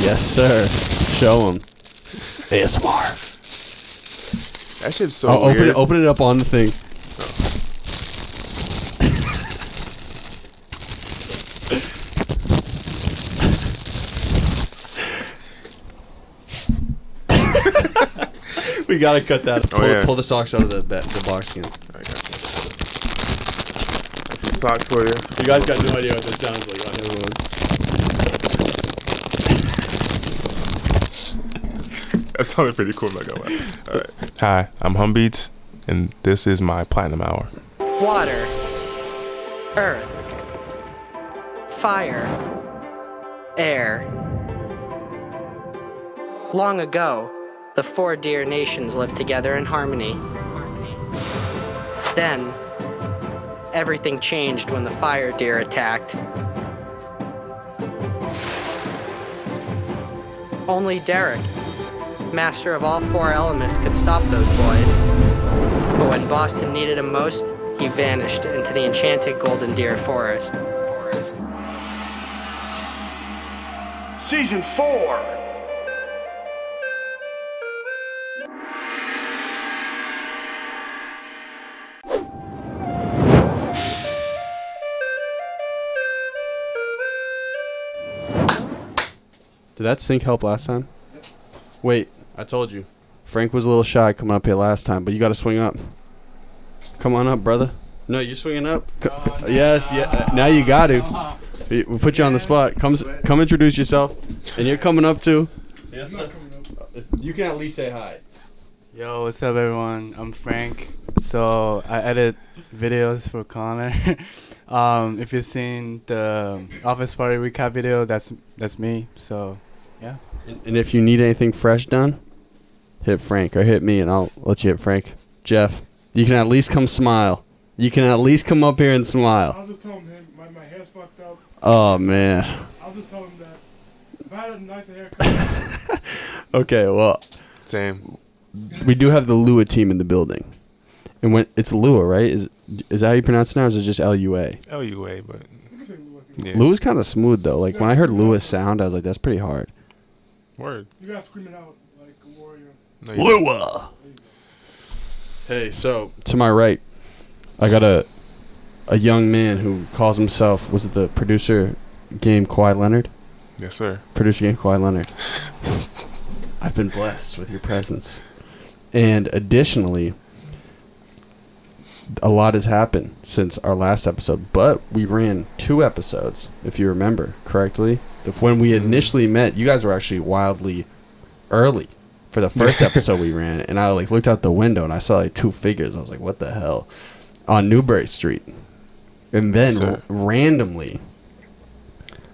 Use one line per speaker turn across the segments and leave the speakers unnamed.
Yes, sir. Show him. ASMR.
That shit's so weird.
Open it up on the thing. We gotta cut that. Pull the socks out of the box skin.
I got you. Some socks for you.
You guys got no idea what this sounds like on everyone's.
That sounded pretty cool, I'm not gonna lie. All right. Hi, I'm Humbeats, and this is my Platinum Hour.
Water, earth, fire, air. Long ago, the 4 deer nations lived together in harmony. Then, everything changed when the fire deer attacked. Only Derek, master of all 4 elements, could stop those boys. But when Boston needed him most, he vanished into the enchanted golden deer forest.
Season 4.
Did that sync help last time? Wait, I told you. Frank was a little shy coming up here last time, but you got to swing up. Come on up, brother. No, you're swinging up. Yes, yeah. Now you got to. We put you on the spot. Come introduce yourself. And you're coming up too. Yes, sir. You can at least say hi.
Yo, what's up, everyone? I'm Frank. So I edit videos for Conor. If you've seen the Office Party recap video, that's me. So, yeah.
And if you need anything fresh done, hit Frank or hit me, and I'll let you hit Frank. Jeff, you can at least come smile. You can at least come up here and smile.
I was just telling him my hair's fucked up.
Oh, man.
I was just telling him that if I had a nicer haircut.
Okay, well.
Same.
We do have the Lua team in the building. And when it's Lua, right? Is that how you pronounce it now, or is it just L-U-A?
L-U-A, but yeah.
Lua's kind of smooth, though. Like, when I heard Lua's sound, I was like, that's pretty hard.
Word.
You gotta scream it out like a warrior.
No,
Lua! Hey, so, to my right, I got a young man who calls himself, was it the producer game Kawhi Leonard?
Yes, sir.
Producer game Kawhi Leonard. I've been blessed with your presence. And additionally, a lot has happened since our last episode, but we ran 2 episodes, if you remember correctly. When we initially met, you guys were actually wildly early for the first episode we ran, and I looked out the window and I saw 2 figures. I was like, what the hell? On Newbury Street. And then randomly,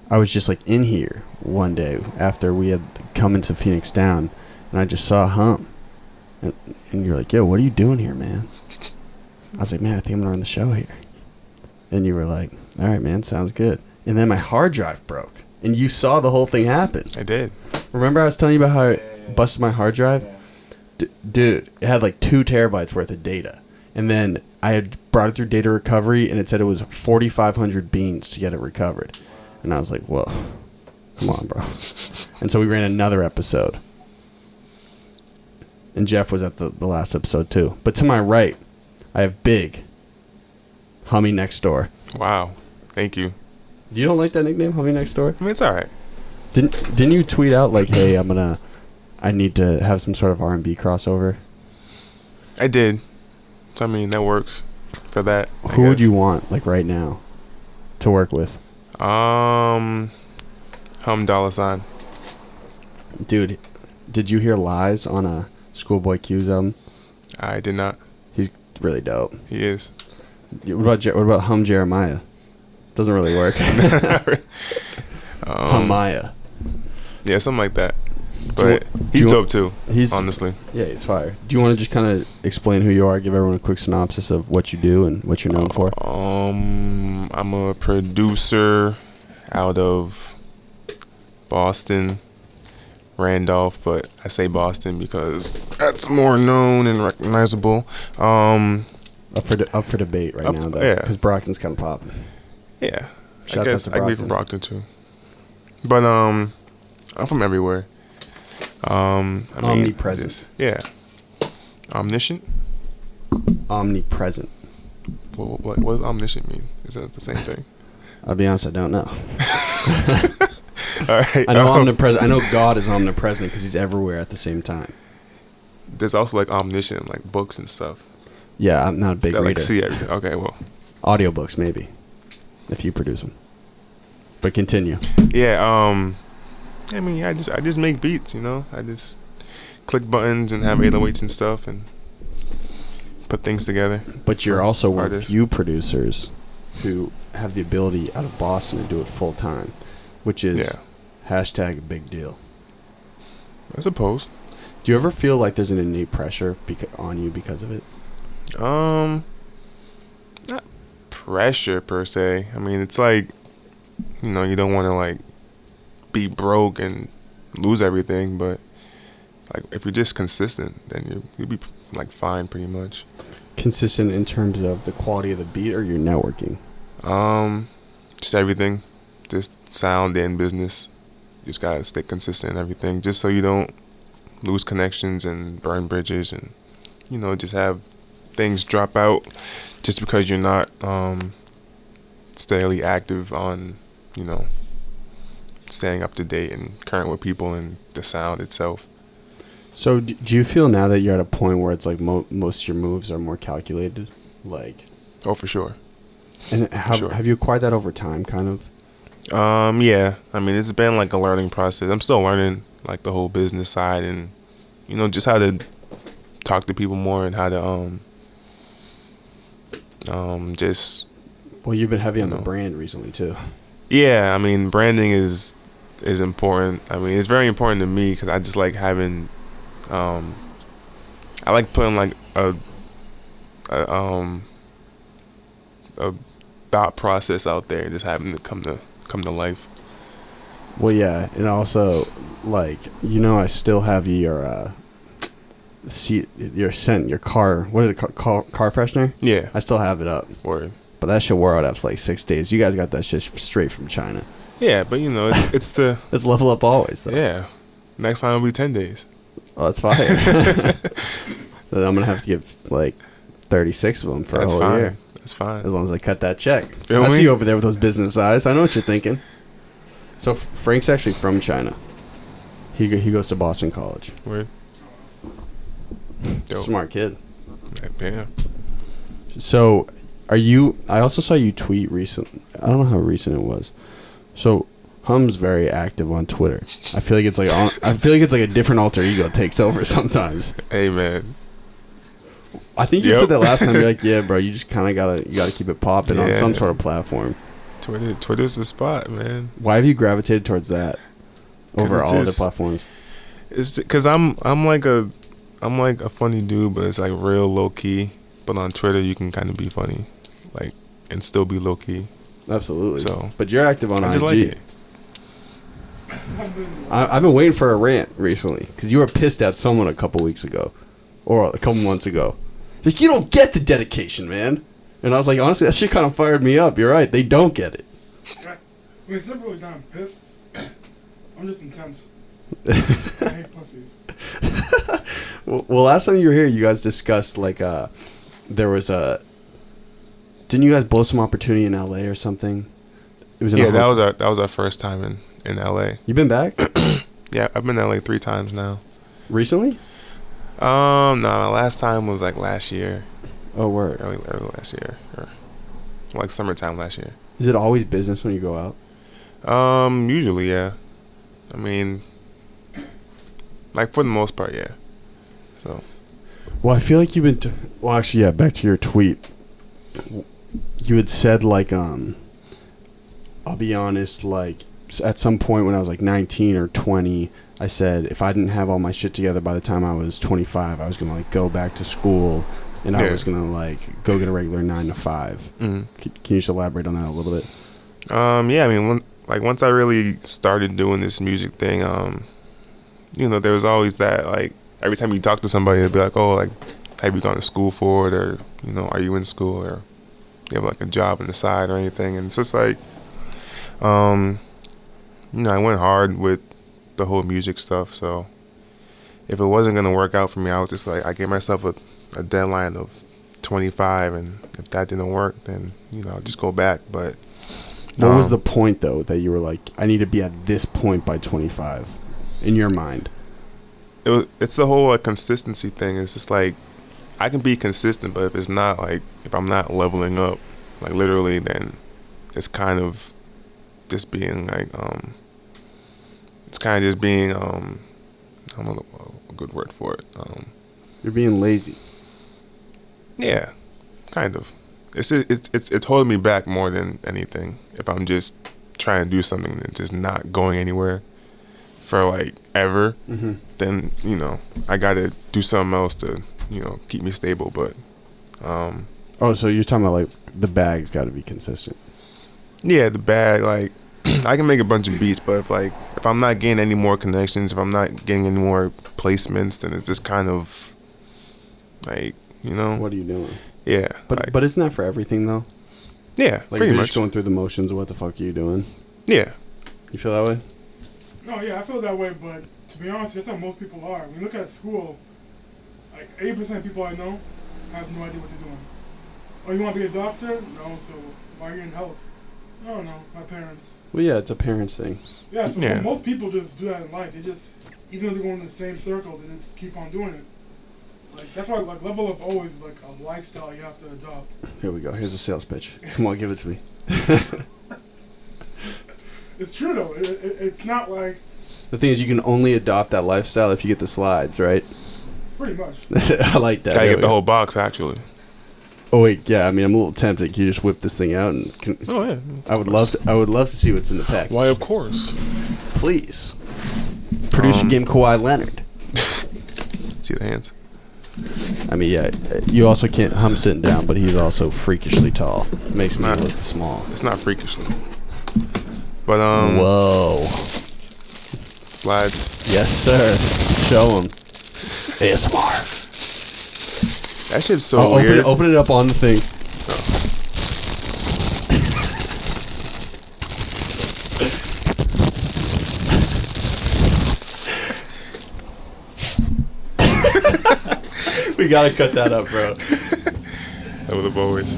I was just in here one day after we had come into Phoenix Down, and I just saw Hum. And you're like, yo, what are you doing here, man? I was like, man, I think I'm going to run the show here. And you were like, all right, man, sounds good. And then my hard drive broke. And you saw the whole thing happen.
I did.
Remember I was telling you about how I busted my hard drive? Dude, it had 2 terabytes worth of data. And then I had brought it through data recovery, and it said it was 4,500 beans to get it recovered. And I was like, whoa, come on, bro. And so we ran another episode. And Jeff was at the last episode, too. But to my right, I have Big Hummy Next Door.
Wow. Thank you.
You don't like that nickname, Hummy Next Door?
I mean, it's all right.
Didn't you tweet out hey, I need to have some sort of R&B crossover?
I did. So I mean, that works for that.
Who would you want right now to work with?
Hum Dollar Sign.
Dude, did you hear Lies on a Schoolboy Q's album?
I did not.
He's really dope.
He is.
What about Hum Jeremiah? Doesn't really work. Hummaya.
Yeah, something like that. But he's dope too. Honestly.
Yeah, he's fire. Do you want to just kind of explain who you are? Give everyone a quick synopsis of what you do and what you're known for.
I'm a producer out of Boston, Randolph, but I say Boston because that's more known and recognizable.
Up for debate right now, though.
Yeah.
Because Brockton's kind of popping.
Yeah.
Shouts
I guess
out to
I can be from Brockton too. But I'm from everywhere. I mean,
Omnipresent.
Yeah. Omniscient.
Omnipresent.
What does omniscient mean? Is that the same thing?
I'll be honest, I don't know.
All right.
I know omnipresent. I know God is omnipresent because he's everywhere at the same time.
There's also like omniscient, like books and stuff.
Yeah, I'm not a big
That
reader.
like see everything. Okay, well.
Audiobooks, maybe, if you produce them. But continue.
Yeah. I mean, I just make beats. You know, I just click buttons and have 808s and stuff and put things together.
But you're also one of the
artists.
few producers who have the ability out of Boston to do it full time, which is hashtag a big deal.
I suppose.
Do you ever feel like there's an innate pressure on you because of it?
Not pressure per se. I mean, it's like, you know, you don't want to like be broke and lose everything, but like if you're just consistent, then you'll be like fine pretty much.
Consistent in terms of the quality of the beat or your networking?
Just everything, just sound and business. You just gotta stay consistent in everything, just so you don't lose connections and burn bridges, and you know, just have things drop out just because you're not steadily active on, you know, staying up to date and current with people and the sound itself.
So do you feel now that you're at a point where it's like most of your moves are more calculated? Like,
Oh, for sure.
and
Sure.
have you acquired that over time, kind of?
Yeah. I mean, it's been like a learning process. I'm still learning like the whole business side and, you know, just how to talk to people more and how to just.
Well, you've been heavy on the
No.
brand recently too.
Yeah, I mean, branding is important. I mean, it's very important to me because I just like having, I like putting like a thought process out there, just having to come to life.
Well, yeah, and also, like, you know, I still have your seat, your scent, your car. What is it called? Car freshener.
Yeah,
I still have it up,
or
but that shit wore out after like 6 days. You guys got that shit straight from China.
yeah, but you know, it's the
It's level up always, though.
yeah. Next time will be 10 days.
Oh, that's fine. Then I'm gonna have to give like 36 of them for
That's
a whole
fine.
year,
That's fine.
as long as I cut that check.
Feel
I
me?
see you over there with those business eyes. I know what you're thinking. So Frank's actually from China. He goes to Boston College.
Word. Dope.
Smart kid.
Yeah.
So, are you? I also saw you tweet recent. I don't know how recent it was. So, Hum's very active on Twitter. I feel like it's like a different alter ego takes over sometimes.
Hey man.
I think you
Yep.
said that last time. You're like, yeah, bro, you just kind of gotta keep it popping on
Yeah.
some sort of platform.
Twitter's the spot, man.
Why have you gravitated towards that over
'Cause
all
it's
other
just-
platforms?
It's because I'm like a funny dude, but it's like real low key. But on Twitter, you can kind of be funny, like, and still be low key.
Absolutely.
So
but you're active on
I
IG.
just like it.
I've been waiting for a rant recently because you were pissed at someone a couple weeks ago, or a couple months ago. Like, you don't get the dedication, man. And I was like, honestly, that shit kind of fired me up. You're right. They don't get it.
I mean, it's never really that I'm pissed. I'm just intense. I hate pussies.
Well, last time you were here, you guys discussed, like, there was a... Didn't you guys blow some opportunity in L.A. or something? It was in a
Yeah, that
hotel.
was our first time in LA.
You been back?
Yeah, I've been to LA 3 times now.
Recently?
No, my last time was like last year,
Oh, word.
early last year, or like summertime last year.
Is it always business when you go out?
Usually, yeah. I mean, like for the most part, yeah. So
Well, I feel like you've been... well, actually, yeah, back to your tweet. You had said, like, I'll be honest, like, at some point when I was, like, 19 or 20, I said if I didn't have all my shit together by the time I was 25, I was going to, like, go back to school, and I
Yeah.
was going to, like, go get a regular 9 to 5.
mm.
Can you just elaborate on that a little bit?
Yeah, I mean, once I really started doing this music thing, you know, there was always that, like, every time you talk to somebody, they'd be like, oh, like, have you gone to school for it, or, you know, are you in school, or you have, like, a job on the side or anything, and it's just like, you know, I went hard with the whole music stuff. So if it wasn't gonna work out for me, I was just like, I gave myself a deadline of 25, and if that didn't work, then I'll just go back. But
what was the point though that you were like, I need to be at this point by 25 in your mind?
It's the whole consistency thing. It's just like I can be consistent, but if I'm not leveling up, like literally, then it's kind of just being like it's kind of just being I don't know a good word for it.
You're being lazy.
Yeah, kind of. It's holding me back more than anything. If I'm just trying to do something and just not going anywhere for like ever, then I gotta do something else to keep me stable. But
so you're talking about like the bag's got to be consistent.
Yeah, the bag, like I can make a bunch of beats, but if I'm not getting any more connections, if I'm not getting any more placements, then it's just kind of like
what are you doing?
Yeah,
but isn't that for everything though?
Yeah,
like
pretty
you're
much
just going through the motions of what the fuck are you doing?
Yeah,
you feel that way?
No, yeah, I feel that way, but to be honest, that's how most people are. When you look at school, like 80% of people I know have no idea what they're doing. Oh, you want to be a doctor? No, so why are you in health? I don't know, my parents.
Well, yeah, it's a parents thing.
Yeah, so most people just do that in life. They just, even though they go in the same circle, they just keep on doing it. Like that's why, like, level up always like a lifestyle you have to adopt.
Here we go. Here's a sales pitch. Come on, give it to me.
It's true though. It's not like.
The thing is, you can only adopt that lifestyle if you get the slides, right?
Pretty much.
I like that.
Gotta get the whole box, actually.
Oh wait, yeah. I mean, I'm a little tempted. Can you just whip this thing out and?
Oh yeah.
I would love to see what's in the pack.
Why, of course.
Please. Producer game Kawhi Leonard.
See the hands.
I mean, yeah. You also can't. I'm sitting down, but he's also freakishly tall. Makes me look small.
It's not freakishly. But
Whoa.
Slides.
Yes, sir. Show him. ASMR.
That shit's so weird.
Open it up on the thing. We gotta cut that up, bro.
Level up always.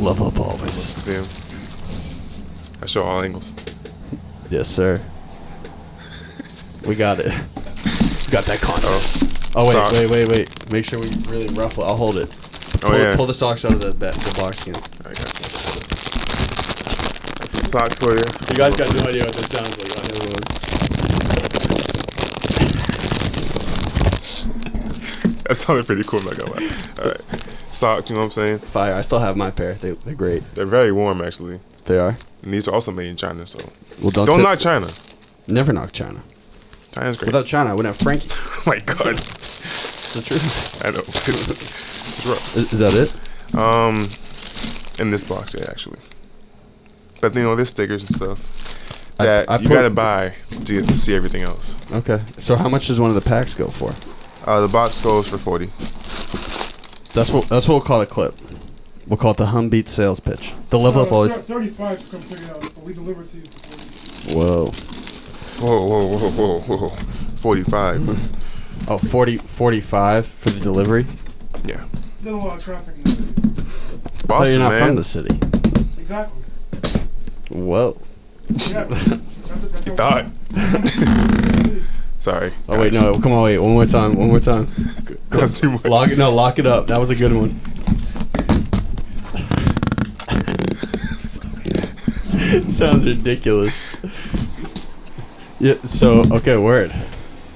Love up always.
See him. I show all angles.
Yes, sir. We got it. Got that Conor. Oh wait. Make sure we really ruffle. I'll hold it. Pull the socks out of the box again.
I got you. Got some socks for you.
You guys got no idea what this sounds like.
That sounded pretty cool, I'm not gonna lie. Alright. Socks, you know what I'm saying?
Fire. I still have my pair. They're great.
They're very warm, actually.
They are?
And these are also made in China, so.
Well,
don't knock China.
Never knock China.
China's great.
Without China, I wouldn't have Frankie.
Oh my god.
It's the truth.
I know. It's rough.
Is that it?
In this box, yeah, actually. But there's stickers and stuff that you gotta buy to get to see everything else.
Okay. So how much does one of the packs go for?
The box goes for 40.
So that's what we'll call a clip. We'll call it the Humbeats sales pitch. The level up always.
35 to come pick it up, but we deliver it to you for 40.
Whoa. 45.
Oh, 45 for the delivery?
Yeah.
There's a lot of traffic in the city.
Boston,
you're not
man.
from the city.
Exactly.
Whoa.
Yeah.
You thought. Sorry.
Oh wait, no, come on, wait, one more time.
That's too much.
Lock it up. That was a good one. It sounds ridiculous. Yeah, so, okay, word.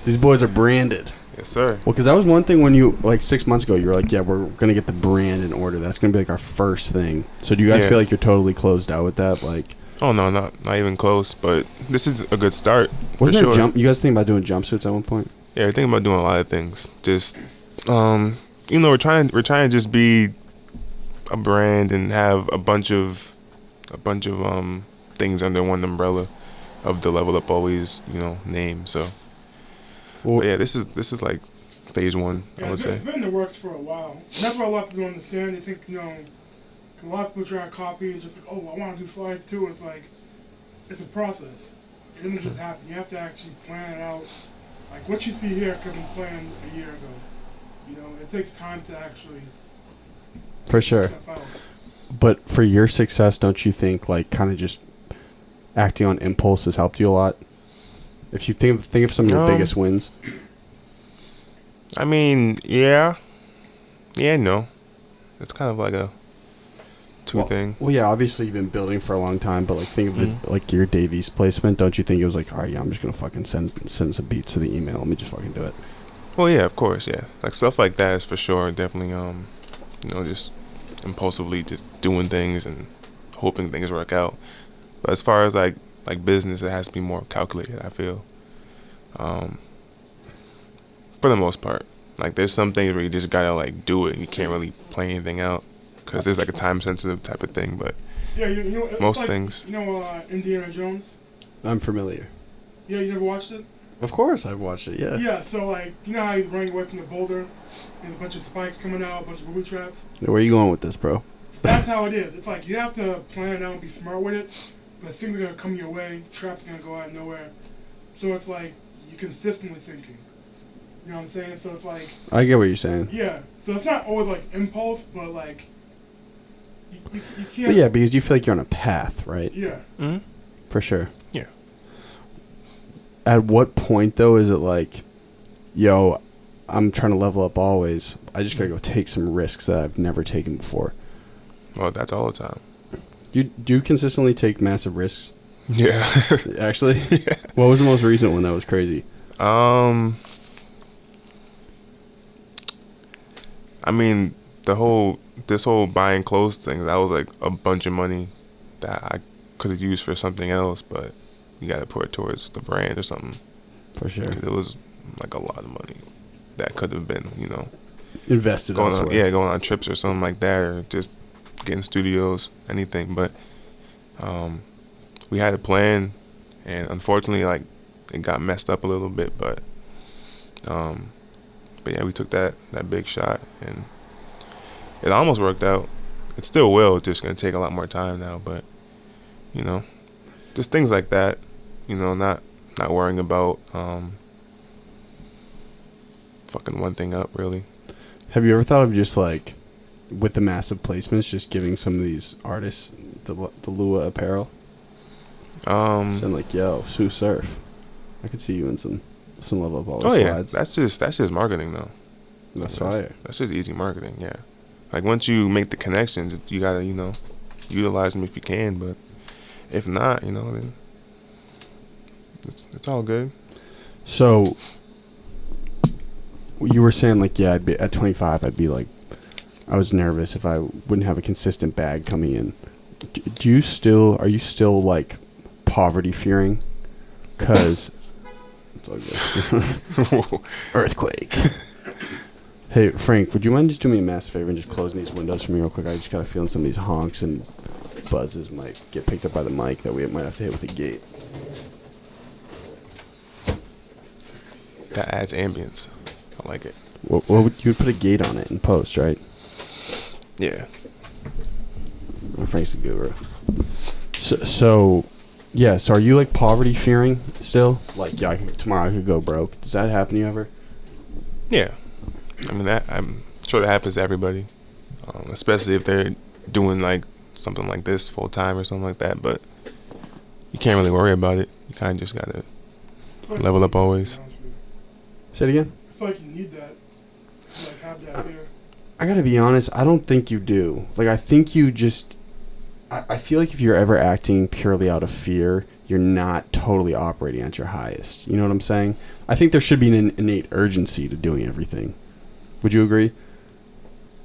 These boys are branded.
Yes, sir.
Well, because that was one thing when you, like 6 months ago, you were like, yeah, we're going to get the brand in order. That's going to be like our first thing. So do you guys feel like you're totally closed out with that? Like,
oh, no, not even close, but this is a good start.
Wasn't there you guys think about doing jumpsuits at one point?
Yeah, we're thinking about doing a lot of things. Just, we're trying to just be a brand and have a bunch of things under one umbrella of the Level Up Always, name. So, but yeah, this is like phase one, I would say.
It's been in the works for a while. And that's why a lot of people don't understand. They think, a lot of people try to copy and just like, oh, I want to do slides too. It's like, it's a process. It doesn't just happen. You have to actually plan it out. Like what you see here could have been planned a year ago. You know, it takes time to actually
For sure.
stuff out.
But for your success, don't you think like kind of just acting on impulse has helped you a lot? If you think of some of your biggest wins.
I mean, yeah, no. It's kind of like a two thing.
Well, yeah, obviously you've been building for a long time, but like think of the like your Davies placement. Don't you think it was like, all right, yeah, I'm just gonna fucking send some beats to the email. Let me just fucking do it.
Well, yeah, of course, yeah. Like stuff like that is for sure definitely you know, just impulsively just doing things and hoping things work out. But as far as like business, it has to be more calculated, I feel. For the most part. Like there's some things where you just gotta like do it and you can't really play anything out because there's like a time sensitive type of thing, but
Yeah, you know, it's
most
like,
things.
You know, Indiana Jones.
I'm familiar.
Yeah, you never watched it?
Of course, I've watched it. Yeah.
Yeah, so like, you know how he's running away from the boulder, there's a bunch of spikes coming out, a bunch of booby traps.
Where are you going with this, bro?
That's how it is. It's like you have to plan it out and be smart with it, but things are gonna come your way, traps are gonna go out of nowhere. So it's like you're consistently thinking. You know what I'm saying? So it's like
I get what you're saying.
yeah. So it's not always like impulse, but like you can't.
But yeah, because you feel like you're on a path, right?
Yeah.
Mm-hmm.
For sure.
Yeah.
At what point though is it like, yo, I'm trying to level up always. I just gotta go take some risks that I've never taken before.
Well, that's all the time.
You do consistently take massive risks?
Yeah.
Actually?
Yeah.
What was the most recent one that was crazy?
I mean, this whole buying clothes thing, that was like a bunch of money that I could have used for something else, but you got to put it towards the brand or something.
For sure.
'Cause it was like a lot of money that could have been, you know,
Invested
going
elsewhere.
on trips or something like that, or just getting studios, anything. But we had a plan, and unfortunately, like it got messed up a little bit. But yeah, we took that big shot, and it almost worked out. It still will. It's just gonna take a lot more time now. But you know, just things like that. You know, not worrying about fucking one thing up really.
Have you ever thought of just like, with the massive placements, just giving some of these artists the Lua apparel? Saying like, yo, Sue Surf. I could see you in some level of all
Oh yeah,
slides.
that's just marketing though.
That's fire.
That's just easy marketing. Yeah, like once you make the connections, you gotta utilize them if you can. But if not, then it's all good.
So you were saying like, yeah, I'd be at 25. I'd be like, I was nervous if I wouldn't have a consistent bag coming in. Are you still like poverty fearing? Cause it's all good. Earthquake. Hey Frank, would you mind just doing me a massive favor and just closing these windows for me real quick? I just got a feeling some of these honks and buzzes might get picked up by the mic that we might have to hit with a gate.
That adds ambience. I like it.
What would you would put a gate on it in post, right?
Yeah.
Frank's the guru. So yeah. So are you like poverty fearing still? Like, yeah, tomorrow I could go broke. Does that happen to you ever?
Yeah. I mean, I'm sure that happens to everybody, especially if they're doing like something like this full time or something like that. But you can't really worry about it. You kind of just gotta level up always.
Say it again.
I feel like you need that. To, like have that fear.
I gotta be honest, I don't think you do. Like, I think you just... I feel like if you're ever acting purely out of fear, you're not totally operating at your highest. You know what I'm saying? I think there should be an innate urgency to doing everything. Would you agree?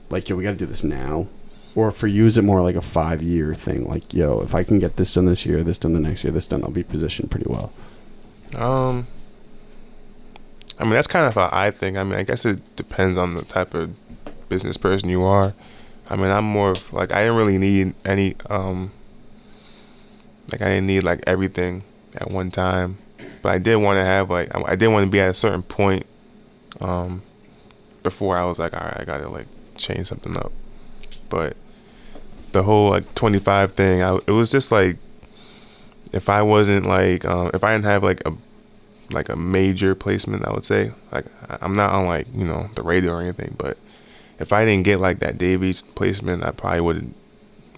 Like, yo, we gotta do this now. Or for you, is it more like a 5-year thing? Like, yo, if I can get this done this year, this done the next year, this done, I'll be positioned pretty well.
I mean, that's kind of how I think. I mean, I guess it depends on the type of business person you are. I mean, I'm more of, like, I didn't really need any, I didn't need, like, everything at one time. But I did want to have, like, I did want to be at a certain point before I was like, all right, I got to, like, change something up. But the whole, like, 25 thing, it was just, like, if I wasn't like if I didn't have like a major placement, I would say, like, I'm not on like, you know, the radio or anything, but if I didn't get like that Davies placement, I probably would have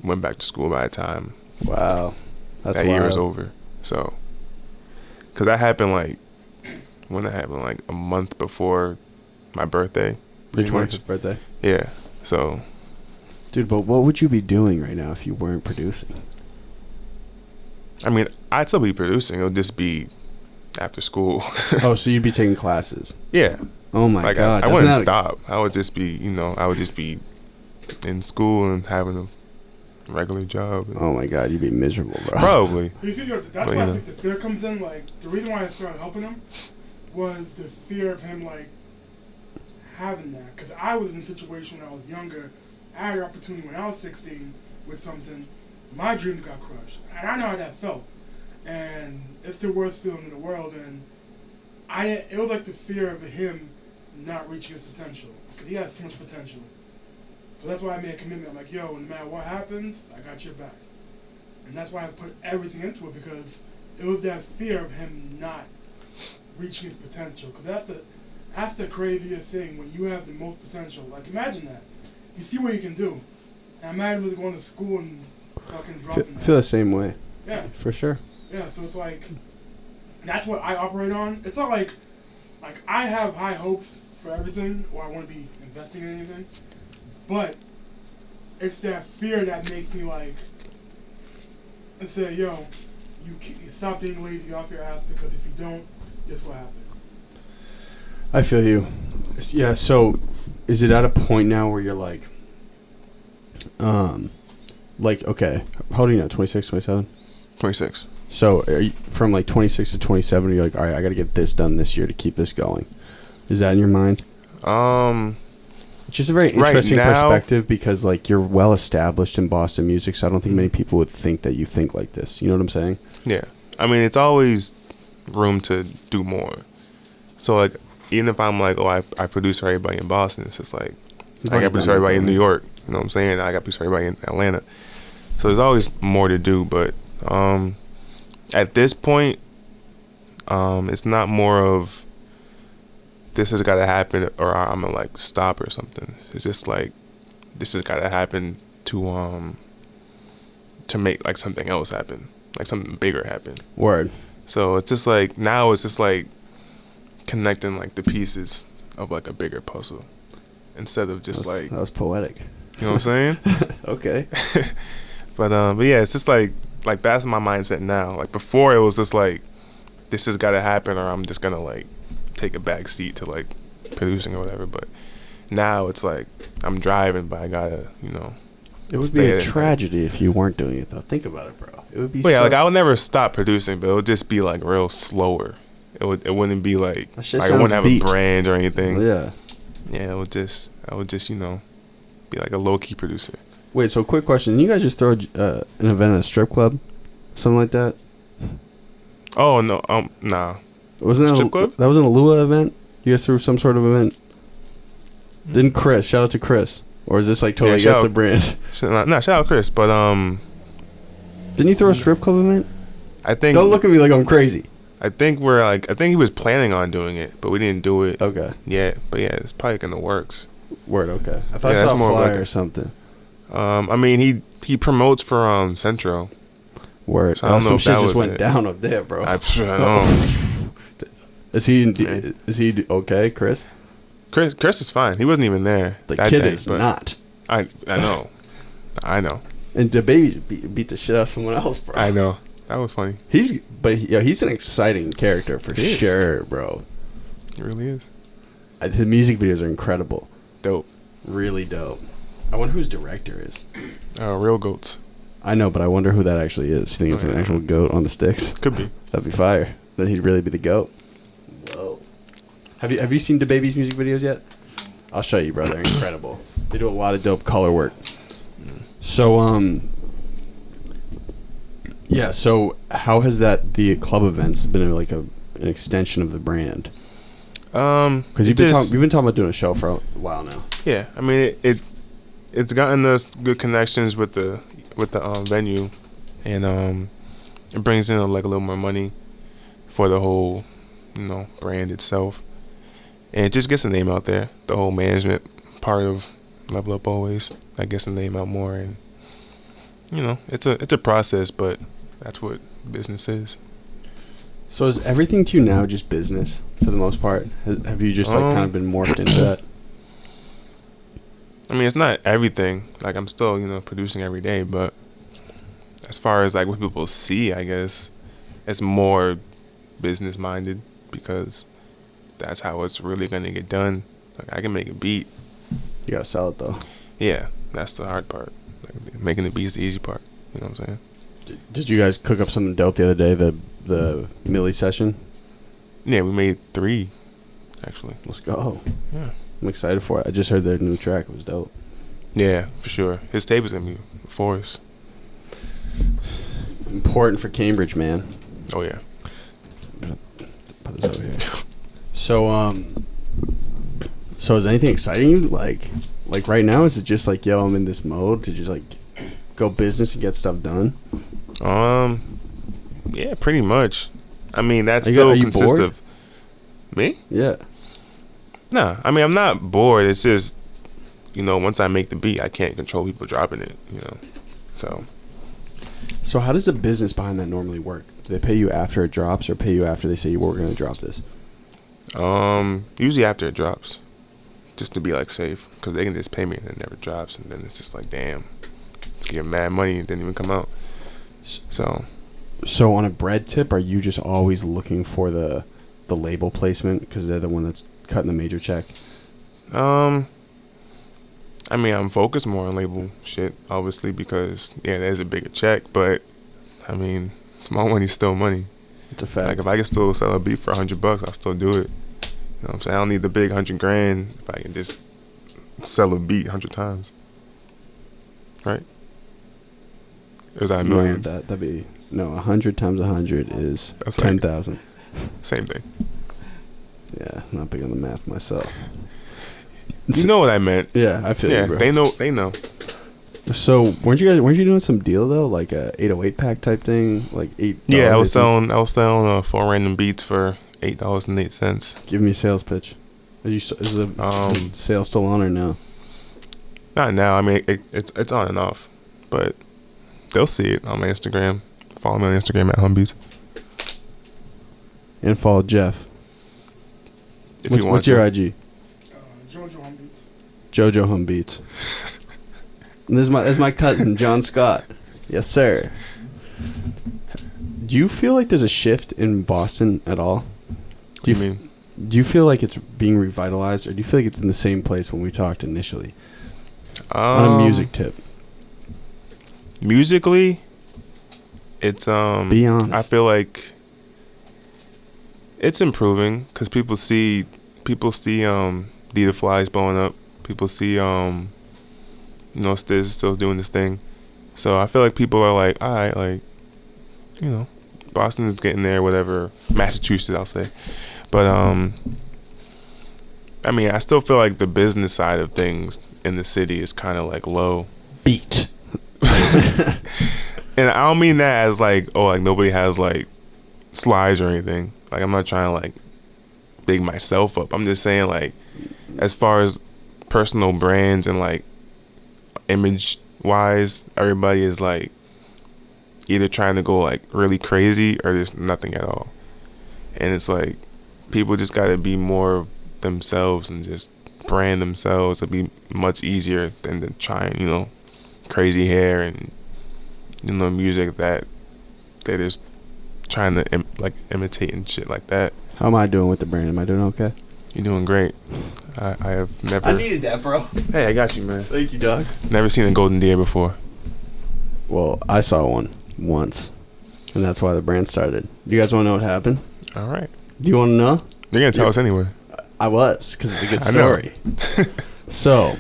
went back to school by the time
Wow. That's
that year was
wild.
over. So, because that happened like, when that happened, like a month before my birthday.
Your
pretty much.
25th birthday?
Yeah. So,
Dude, but what would you be doing right now if you weren't producing?
I mean, I'd still be producing. It would just be after school.
Oh, so you'd be taking classes.
Yeah.
Oh my
Like,
God.
I
Doesn't
wouldn't
that-
stop. I would just be, you know, in school and having a regular job.
Oh my God, you'd be miserable, bro.
Probably.
You see, that's
But,
why
you
I
know.
think the fear comes in. Like, the reason why I started helping him was the fear of him, like, having that. Because I was in a situation when I was younger. I had an opportunity when I was 16 with something. My dreams got crushed. And I know how that felt. And it's the worst feeling in the world. And it was like the fear of him not reaching his potential. Because he has so much potential. So that's why I made a commitment. I'm like, yo, no matter what happens, I got your back. And that's why I put everything into it, because it was that fear of him not reaching his potential. Because that's the craziest thing, when you have the most potential. Like, imagine that. You see what you can do. And imagine really going to school and fucking dropping that.
Feel the same way.
Yeah.
For sure.
Yeah, so it's like, that's what I operate on. It's not like I have high hopes for everything, or I want to be investing in anything. But it's that fear that makes me like, and say, yo, you stop being lazy off your ass, because if you don't, this will happen.
I feel you. Yeah, so is it at a point now where you're like, okay, how old are you now, 26, 27?
26.
So are you, from like 26 to 27, you're like, all right, I got to get this done this year to keep this going. Is that in your mind? It's just a very interesting
now,
perspective, because like you're well established in Boston music, so I don't think many people would think that you think like this. You know what I'm saying?
Yeah. I mean, it's always room to do more. So, like, even if I'm like, oh, I produce for everybody in Boston, it's just like, I got to produce for everybody in New York. You know what I'm saying? I got to produce for everybody in Atlanta. So there's always more to do. But at this point, it's not more of, this has got to happen or I'm going to like stop or something. It's just like, this has got to happen to make like something else happen, like something bigger happen.
Word.
So it's just like, now it's just like connecting like the pieces of like a bigger puzzle instead of just
That was poetic.
you know what I'm saying?
Okay.
But yeah, it's just like that's my mindset now. Like before, it was just like, this has got to happen or I'm just gonna like take a back seat to like producing or whatever. But now it's like, I'm driving, but I gotta, you know.
It would be
stay
a
at-
tragedy if you weren't doing it, though. Think about it, bro. It would be.
But yeah,
so
like I would never stop producing, but it would just be like real slower. It wouldn't be like,
That shit
I wouldn't
sounds
have
beat.
a brand or anything.
Yeah.
Yeah, I would just, you know, be like a low key producer.
Wait, so quick question. Didn't you guys just throw an event at a strip club? Something like that?
Oh no, nah.
Wasn't that
Strip club?
That wasn't a Lua event? You guys threw some sort of event? Didn't Chris? Shout out to Chris. Or is this like totally
Yeah,
against
shout
the brand?
Nah, shout out Chris, but
Didn't you throw a strip club event?
I think
Don't look at me like I'm crazy.
I think he was planning on doing it, but we didn't do it
Okay.
yet. But yeah, it's probably in the works.
Word, okay. I thought
Yeah,
I
that's
saw a
more
flyer
like
or something.
I mean he promotes for Centro.
Word.
So I don't know
some
if
shit
that
just
was
went
it.
down up there, bro.
I don't know.
Is he
Yeah.
okay, Chris?
Chris is fine. He wasn't even there.
The
that
kid
day,
is
but
not.
I know. I know.
And the baby beat the shit out of someone else, bro.
I know. That was funny.
He's an exciting character for
He is.
sure, bro.
It really is.
The music videos are incredible.
Dope.
Really dope. I wonder whose director is.
Real goats.
I know, but I wonder who that actually is. You think it's an actual goat on the sticks?
Could be.
That'd be fire. Then he'd really be the goat. Whoa. Have you seen DaBaby's music videos yet? I'll show you, bro. They're incredible. They do a lot of dope color work. So, yeah. So, how has the club events been like an extension of the brand? Because you've been talking about doing a show for a while now.
Yeah, I mean it's gotten us good connections with the venue, and it brings in like a little more money for the whole, brand itself, and it just gets the name out there. The whole management part of Level Up Always, I guess, the name out more, and it's a process, but that's what business is.
So is everything to you now just business for the most part? Have you just like kind of been morphed into that?
I mean, it's not everything. Like, I'm still, producing every day, but as far as like what people see, I guess it's more business minded, because that's how it's really gonna get done. Like, I can make a beat.
You gotta sell it though.
Yeah, that's the hard part. Like, making the beat's the easy part. You know what I'm saying?
Did you guys cook up something dope the other day? The Millie session.
Yeah, we made 3, actually.
Let's go.
Yeah,
I'm excited for it. I just heard their new track. It was dope.
Yeah, for sure. His tape is gonna be for us.
Important for Cambridge, man.
Oh yeah.
Put this over here. So is anything exciting you? Like right now, is it just like, yo, I'm in this mode to just like go business and get stuff done?
Yeah, pretty much. I mean, that's
are
still
you
consists
bored?
of me.
Yeah.
Nah, I mean, I'm not bored. It's just, once I make the beat, I can't control people dropping it.
So how does the business behind that normally work? Do they pay you after it drops, or pay you after they say you were going to drop this?
Usually after it drops, just to be like safe, because they can just pay me and it never drops, and then it's just like, damn, it's getting mad money and didn't even come out. So
on a bread tip, are you just always looking for the label placement because they're the one that's cutting the major check?
I mean, I'm focused more on label shit, obviously, because there's a bigger check, but I mean, small money's still money.
It's a fact.
Like, if I can still sell a beat for $100, I'll still do it. You know what I'm saying? I don't need the big $100,000 if I can just sell a beat 100 times. Right? Or is that a million?
No, that'd be 100 times 100 is
That's
10,000.
Same thing.
Yeah, I'm not big on the math myself.
You know what I meant.
Yeah, I feel you, bro.
They know.
So weren't you doing some deal though, like a 808 pack type thing, like $8?
Yeah, I was selling 4 random beats for $8.08.
Give me a sales pitch. Is the sale still on or no?
Not now. I mean, it's on and off, but they'll see it on my Instagram. Follow me on Instagram at Humbeats.
And follow Jeff.
If you want
what's your IG?
Jojo Humbeats.
Jojo Humbeats. And this is my cousin John Scott. Yes, sir. Do you feel like there's a shift in Boston at all?
Do you mean?
Do you feel like it's being revitalized, or do you feel like it's in the same place when we talked initially? On a music tip.
Musically, it's
Be honest.
I feel like it's improving because people see Dita Flies blowing up. People see Stiz is still doing this thing. So I feel like people are like, all right, like, Boston is getting there, whatever. Massachusetts, I'll say. But I mean, I still feel like the business side of things in the city is kind of like low.
Beat.
And I don't mean that as like, oh, like nobody has like slides or anything. Like, I'm not trying to like big myself up. I'm just saying, like, as far as personal brands and like image wise, everybody is like either trying to go like really crazy or there's nothing at all. And it's like people just got to be more themselves and just brand themselves. It'll be much easier than to try and crazy hair and music that they're just trying to imitate and shit like that.
How am I doing with the brand? Am I doing okay?
You're doing great. I have never.
I needed that, bro.
Hey, I got you, man.
Thank you, dog.
Never seen a golden deer before.
Well, I saw one once, and that's why the brand started. You guys want to know what happened?
All right.
Do you want to know?
You're gonna tell us anyway.
I was, because it's a good
I know.
story. So,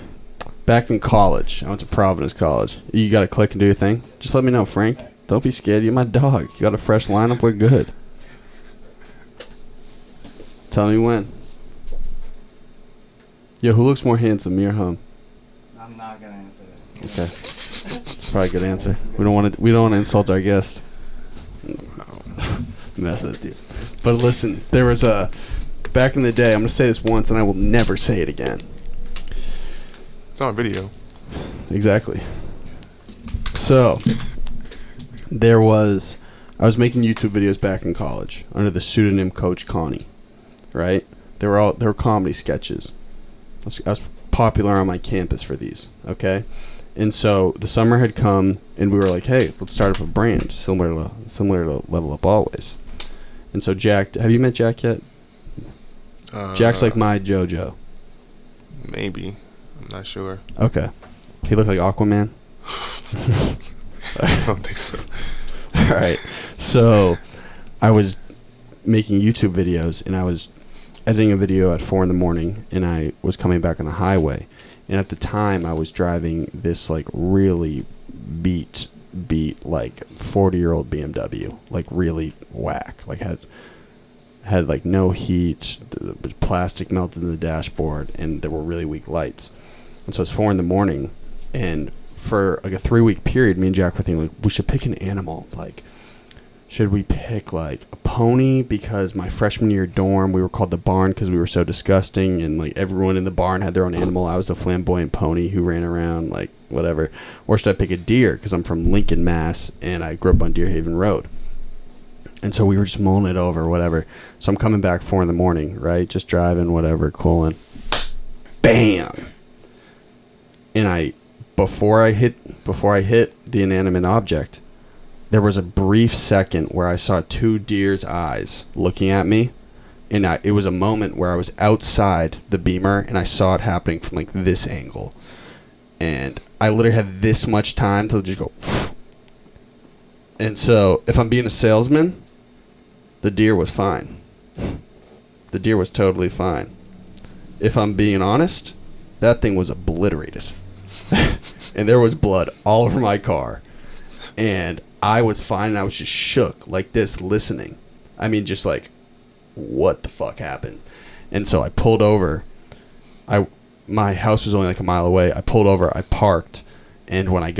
back in college, I went to Providence College. You got to click and do your thing. Just let me know, Frank. Don't be scared. You're my dog. You got a fresh lineup. We're good. Tell me when. Yo, who looks more handsome, me or Hum?
I'm not gonna answer that.
Okay, it's probably a good answer. We don't want to insult our guest. messing with you. But listen, there was a back in the day. I'm gonna say this once, and I will never say it again.
It's on video.
Exactly. So I was making YouTube videos back in college under the pseudonym Coach Connie, right? They were comedy sketches. I was popular on my campus for these, okay? And so the summer had come, and we were like, hey, let's start up a brand similar to Level Up Always. And so Jack, have you met Jack yet? Jack's like my JoJo.
Maybe. I'm not sure.
Okay. He looked like Aquaman?
I don't think so.
All right. So I was making YouTube videos, and I was editing a video at 4 a.m, and I was coming back on the highway. And at the time, I was driving this like really beat like 40-year-old BMW, like really whack, like had like no heat, plastic melted in the dashboard, and there were really weak lights. And so it's 4 a.m, and for like a 3-week period, me and Jack were thinking like we should pick an animal. Like, should we pick like a pony? Because my freshman year dorm, we were called the barn because we were so disgusting, and like everyone in the barn had their own animal. I was the flamboyant pony who ran around like whatever. Or should I pick a deer? Because I'm from Lincoln, Mass, and I grew up on Deer Haven Road. And so we were just mulling it over, whatever. So I'm coming back 4 a.m, right? Just driving, whatever, cooling. Bam! And before I hit the inanimate object, there was a brief second where I saw 2 deer's eyes looking at me, and it was a moment where I was outside the Beamer, and I saw it happening from like this angle, and I literally had this much time to just go. And so, if I'm being a salesman, the deer was fine. The deer was totally fine. If I'm being honest, that thing was obliterated, and there was blood all over my car, and I was fine, and I was just shook like this listening. I mean, just like, what the fuck happened? And so I pulled over. My house was only like a mile away. I pulled over, I parked, and when I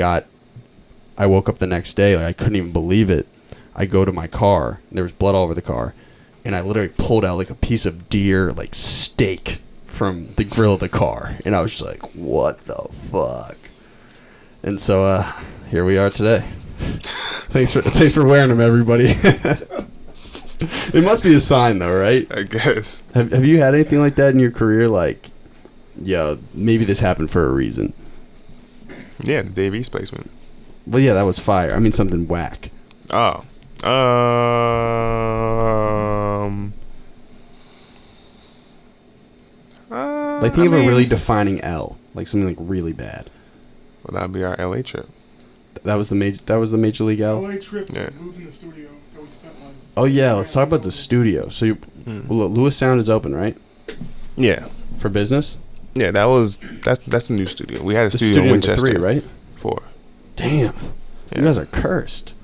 woke up the next day, like I couldn't even believe it. I go to my car, and there was blood all over the car, and I literally pulled out like a piece of deer, like steak from the grill of the car, and I was just like, what the fuck? And so here we are today. Thanks for wearing them, everybody. It must be a sign, though, right?
I guess.
Have you had anything like that in your career? Like, yo, maybe this happened for a reason.
Yeah, the Dave East placement.
Well, yeah, that was fire. I mean, something whack.
Oh.
Like, think of a really defining L, like something like really bad.
Well, that'd be our LA trip.
That was the major league L.
LA trip,
Yeah.
losing the studio that we spent like.
Oh yeah, let's talk about the studio. So, well, Lewis Sound is open, right?
Yeah.
For business.
Yeah, that's a new studio. We had a
The
studio in Winchester.
3, right?
4.
Damn,
Yeah.
you guys are cursed.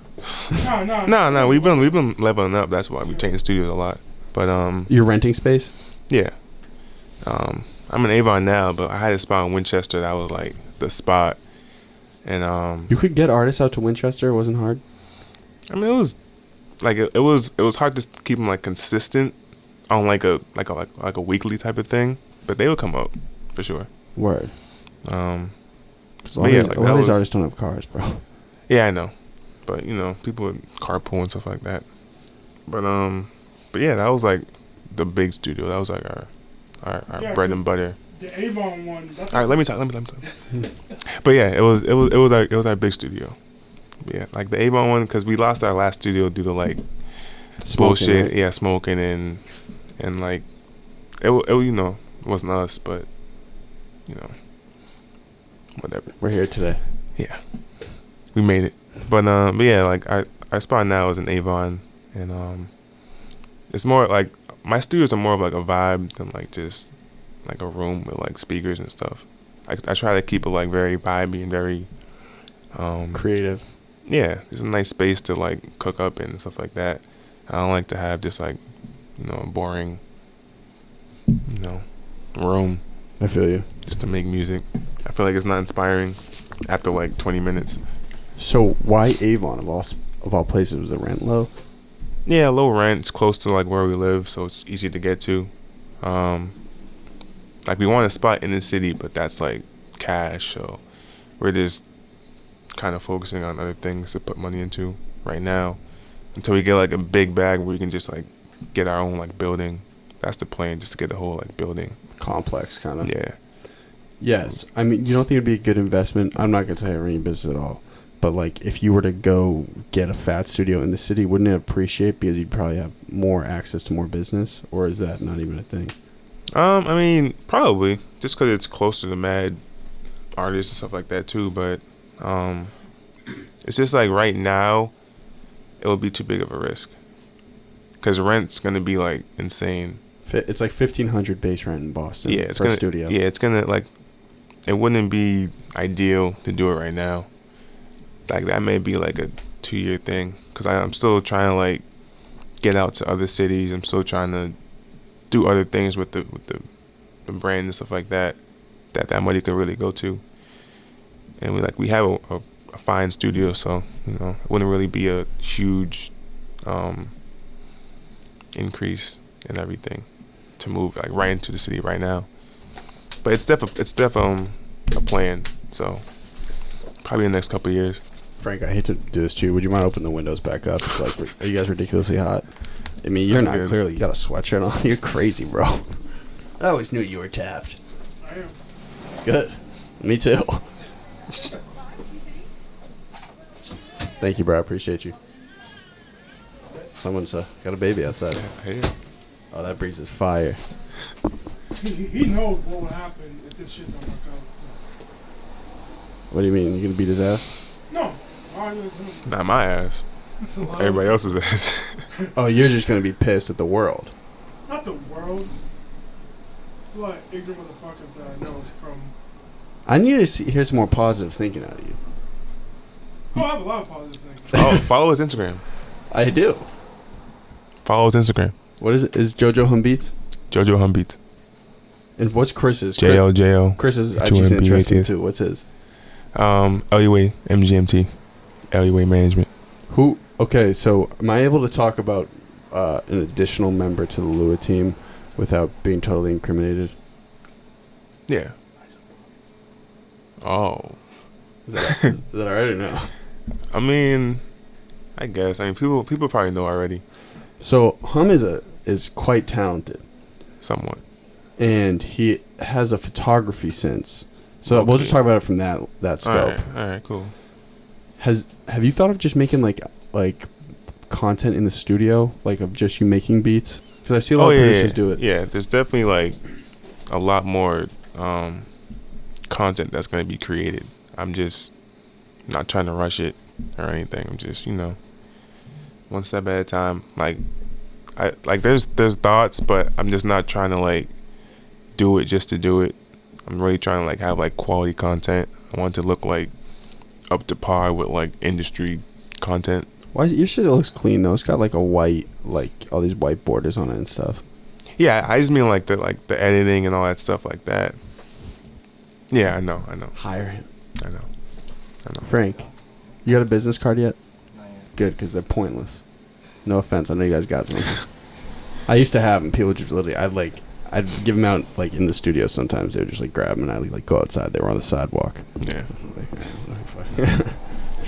No.
We've been leveling up. That's why we changed studios a lot. But
You're renting space.
yeah. I'm in Avon now, but I had a spot in Winchester that was like the spot. And
You could get artists out to Winchester. It wasn't hard.
I mean, it was like it was hard to keep them like consistent on like a weekly type of thing, but they would come up for sure.
Word.
But
A
yeah,
lot
like
of
that
these
was,
artists don't have cars, bro.
yeah, I know, but you know, people would carpool and stuff like that. But yeah, that was like the big studio. That was like our bread and butter.
The Avon one. That's
All right, let me talk. But yeah, it was our big studio. Yeah, like the Avon one, because we lost our last studio due to like
Smoking,
bullshit.
right?
Yeah, smoking and like it you know, it wasn't us, but you know, whatever.
We're here today.
Yeah, we made it. But yeah, like our spot now is in Avon, and it's more like my studios are more of like a vibe than like just like a room with like speakers and stuff. I try to keep it like very vibey and very
Creative.
yeah, it's a nice space to like cook up in and stuff like that. I don't like to have just like, you know, a boring, you know, room
I feel you.
just to make music. I feel like it's not inspiring after like 20 minutes.
So why Avon of all places? Was the rent low?
Yeah, low rent. It's close to like where we live, so it's easy to get to. Like we want a spot in the city, but that's like cash, so we're just kind of focusing on other things to put money into right now until we get like a big bag where we can just like get our own like building. That's the plan, just to get the whole like building
Complex kind of.
Yeah.
Yes. I mean, you don't think it'd be a good investment? I'm not going to tell you any business at all. But, like, if you were to go get a fat studio in the city, wouldn't it appreciate because you'd probably have more access to more business? Or is that not even a thing?
I mean, probably. Just because it's closer to mad artists and stuff like that, too. But it's just, like, right now, it would be too big of a risk. Because rent's going to be, like, insane.
It's like $1,500 base rent in Boston for a studio.
Yeah, it's going to, like, it wouldn't be ideal to do it right now. Like, that may be, like, a 2-year thing. Because I'm still trying to, like, get out to other cities. I'm still trying to do other things with the brand and stuff like that money could really go to. And we have a fine studio, so, you know, it wouldn't really be a huge increase in everything to move, like, right into the city right now. But it's definitely a plan, so probably in the next couple of years.
Frank, I hate to do this to you. Would you mind opening the windows back up? It's like, are you guys ridiculously hot? I mean, you're not clearly. You got a sweatshirt on. You're crazy, bro. I always knew you were tapped.
I am.
Good. Me too. Thank you, bro. I appreciate you. Someone's got a baby outside.
Yeah.
Oh, that breeze is fire.
He knows what will happen if this shit don't work out. So.
What do you mean? You gonna beat his ass?
No.
Not my ass. Everybody else's ass.
Oh, you're just gonna be pissed at the world.
Not the world. It's a lot of ignorant motherfuckers that I know from.
I need to hear some more positive thinking out of you.
Oh, I have a lot of positive things.
Follow his Instagram.
I do.
Follow his Instagram.
What is it? Is JoJo Humbeats?
JoJo Humbeats.
And what's Chris's?
JLJO.
Chris's IG's interesting too. What's his?
LUA MGMT. LUA Management.
Who? Okay, so am I able to talk about an additional member to the Lua team without being totally incriminated?
Yeah. Oh.
Is that alright or no?
I mean, I guess. I mean, people probably know already.
So Hum is quite talented.
Somewhat.
And he has a photography sense. So we'll just talk about it from that scope.
All right, cool.
Have you thought of just making like content in the studio, like of just you making beats? Because I see a lot of producers do it.
Yeah, there's definitely like a lot more content that's going to be created. I'm just not trying to rush it or anything. I'm just, one step at a time. There's thoughts, but I'm just not trying to like do it just to do it. I'm really trying to like have like quality content. I want it to look like up to par with like industry content.
Why your shit looks clean though? It's got like a white, like all these white borders on it and stuff.
Yeah, I just mean like the editing and all that stuff like that. Yeah, I know.
Hire him.
I know.
Frank, you got a business card yet?
Not yet.
Good, because they're pointless. No offense, I know you guys got some. I used to have them. People just literally, I'd give them out like in the studio sometimes. They would just like grab them and I'd like go outside. They were on the sidewalk.
Yeah.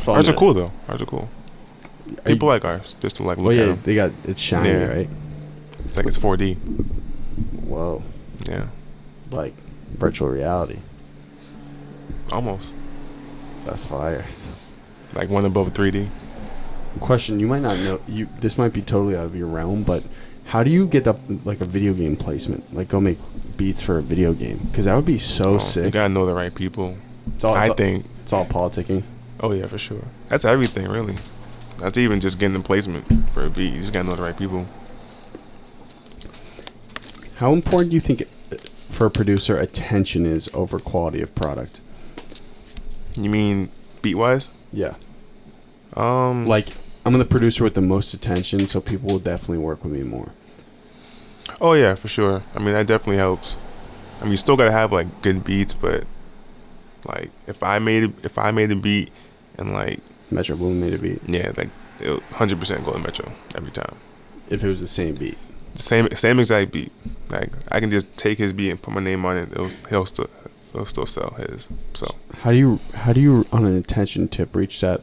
Ours
are cool though. Ours are cool. People like ours just to like look at them.
It's shiny, right?
It's like it's 4D.
Whoa.
Yeah.
Like virtual reality.
Almost.
That's fire.
Like one above 3D.
Question, you might not know. This might be totally out of your realm, but how do you get like a video game placement? Like go make beats for a video game? Because that would be so sick.
You gotta know the right people.
I think it's all politicking.
Oh yeah, for sure. That's everything, really. That's even just getting the placement for a beat. You just gotta know the right people.
How important do you think for a producer attention is over quality of product?
You mean beat wise?
Yeah. Like I'm the producer with the most attention, so people will definitely work with me more.
Oh yeah, for sure. I mean that definitely helps. I mean you still gotta have like good beats, but like if I made a beat and like
Metro Blouin made a beat.
Yeah, like it 100% Golden Metro every time.
If it was the same beat.
Same exact beat. Like I can just take his beat and put my name on it. He'll still sell his. So
How do you on an attention tip reach that?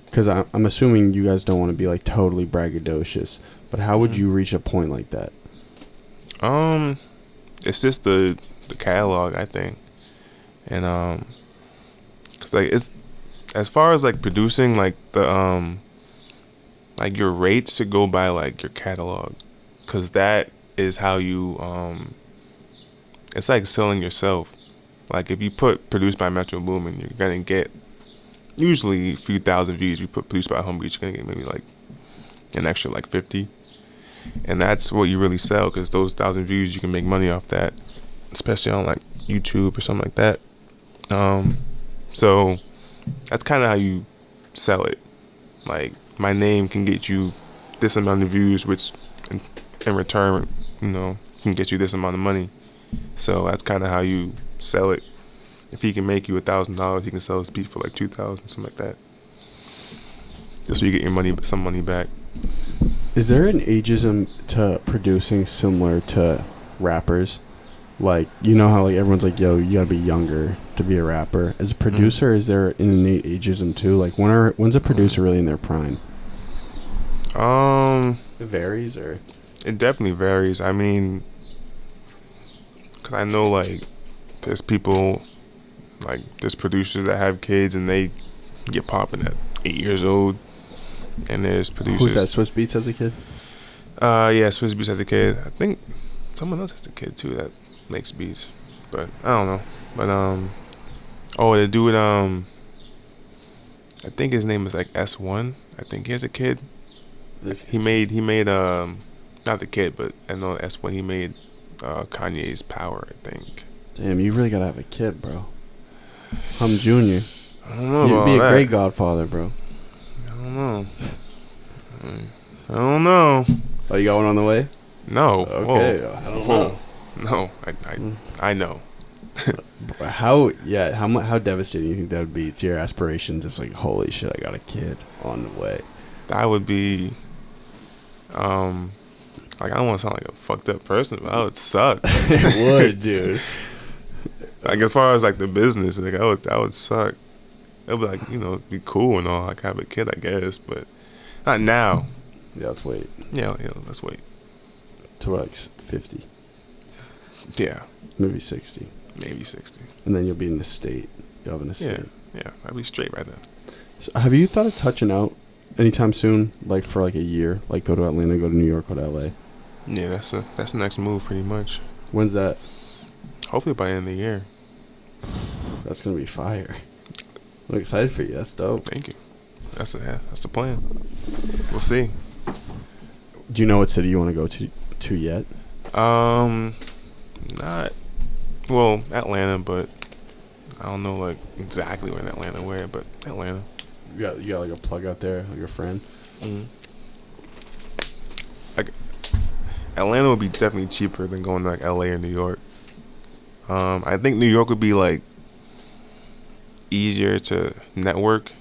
Because I'm assuming you guys don't want to be like totally braggadocious, but how would you reach a point like that?
It's just the catalog, I think, and cause like it's as far as like producing, like the like your rates should go by like your catalog, cause that is how you it's like selling yourself. Like if you put produced by Metro Boomin, you're gonna get usually a few thousand views. You put produced by Humbeats, you're gonna get maybe like an extra like 50, and that's what you really sell, because those 1,000 views you can make money off that, especially on like YouTube or something like that. So that's kind of how you sell it. Like my name can get you this amount of views, which in return, can get you this amount of money. So that's kind of how you sell it. If he can make you $1,000, he can sell his beat for like 2,000, something like that. Just so you get your money, some money back.
Is there an ageism to producing similar to rappers? Like, you know how like everyone's like, yo, you gotta be younger to be a rapper. As a producer, is there an innate ageism too? Like, when's a producer really in their prime? It varies, or
it definitely varies. I mean, cause I know like there's people, like there's producers that have kids and they get popping at 8 years old, and there's producers.
Who's that? Swiss Beats as a kid?
Yeah, Swiss Beats as a kid. I think someone else has a kid too that makes beats, but I don't know. But the dude, I think his name is like S1. I think he has a kid. He made not the kid, but I know S1. He made Kanye's Power, I think.
Damn, you really gotta have a kid, bro. I'm Junior.
I don't know.
You'd be a
that.
great godfather, bro.
I don't know. I don't know.
Oh, you got one on the way?
No.
Okay.
Whoa.
I don't know.
No, I know.
How devastating do you think that would be to your aspirations? It's like, holy shit, I got a kid on the way.
That would be, like, I don't want to sound like a fucked up person, but that would suck.
It would, dude.
Like, as far as like the business, like that would suck. It would be like, it'd be cool and all, like have a kid, I guess, but not now.
Yeah, let's wait.
Yeah, let's wait.
To like 50.
Yeah.
Maybe 60.
Maybe 60.
And then you'll be in the state. You'll have an estate.
Yeah, I'll be straight right then.
So have you thought of touching out anytime soon? Like for like a year? Like go to Atlanta, go to New York, go to LA?
Yeah, that's the next move pretty much.
When's that?
Hopefully by the end of the year.
That's going to be fire. I'm excited for you. That's dope.
Thank you. That's the plan. We'll see.
Do you know what city you want to go to yet?
Not well, Atlanta, but I don't know like exactly where in Atlanta but Atlanta.
You got like a plug out there, like your friend.
Like Atlanta would be definitely cheaper than going to like LA or New York. I think New York would be like easier to network